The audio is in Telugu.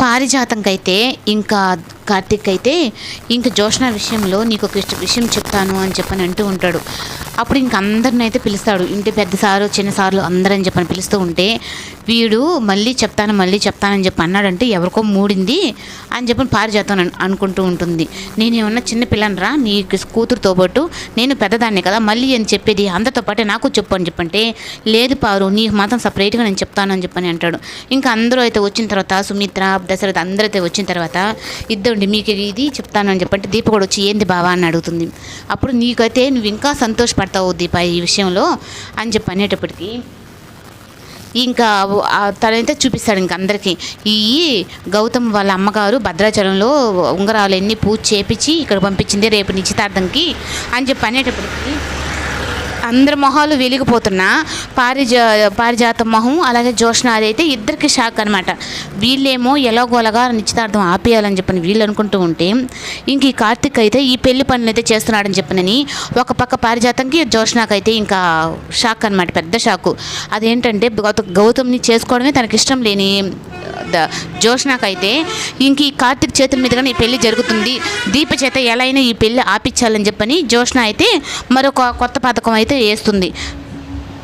పారిజాతంకైతే ఇంకా కార్తీక్ అయితే ఇంక జోష్న విషయంలో నీకు ఒక విషయం చెప్తాను అని చెప్పని అంటూ ఉంటాడు. అప్పుడు ఇంక అందరిని అయితే పిలుస్తాడు. ఇంటి పెద్ద సారు చిన్న సార్లు అందరని చెప్పని పిలుస్తూ ఉంటే వీడు మళ్ళీ చెప్తానని చెప్పి అన్నాడంటే ఎవరికో మూడింది అని చెప్పని పారిజాతం అనుకుంటూ ఉంటుంది. నేనేమన్నా చిన్న పిల్లనరా, నీ కూతురుతో పాటు నేను పెద్దదాన్ని కదా, మళ్ళీ అని చెప్పేది అందరితో పాటే నాకు చెప్పు అని చెప్పంటే లేదు పారు, నీకు మాత్రం సపరేట్గా నేను చెప్తాను అని చెప్పని అంటాడు. ఇంకా అందరూ అయితే వచ్చిన తర్వాత సుమిత్ర దశరథ అందరూ అయితే వచ్చిన తర్వాత ఇద్దండి మీకు ఇది చెప్తాను అని చెప్పంటే దీప కూడా వచ్చి ఏంది బావా అని అడుగుతుంది. అప్పుడు నీకైతే నువ్వు ఇంకా సంతోషపడతావు దీప ఈ విషయంలో అని చెప్పి అనేటప్పటికీ ఇంకా తనైతే చూపిస్తాడు ఇంక అందరికీ. ఈ గౌతమ్ వాళ్ళ అమ్మగారు భద్రాచలంలో ఉంగరాలు ఎన్ని పూజ చేపించి ఇక్కడ పంపించింది రేపు నిశ్చితార్థంకి అని చెప్పి అనేటప్పటికి అందరి మొహాలు వెలిగిపోతున్నా పారిజాత మొహం అలాగే జోష్న అయితే ఇద్దరికి షాక్ అనమాట. వీళ్ళేమో ఎలాగోలాగా నిశ్చితార్థం ఆపేయాలని చెప్పని వీళ్ళు అనుకుంటూ ఉంటే ఇంక ఈ కార్తీక్ అయితే ఈ పెళ్లి పనులు అయితే చేస్తున్నాడని చెప్పనని ఒక పక్క పారిజాతంకి జోష్నకైతే ఇంకా షాక్ అనమాట, పెద్ద షాకు. అదేంటంటే గౌతమ్ని చేసుకోవడమే తనకి ఇష్టం లేని జోష్నకైతే ఇంక ఈ కార్తీక్ చేతుల మీదుగానే ఈ పెళ్లి జరుగుతుంది, దీప చేత ఎలా అయినా ఈ పెళ్లి ఆపించాలని చెప్పని జోష్న అయితే మరొక కొత్త పథకం అయితే వేస్తుంది.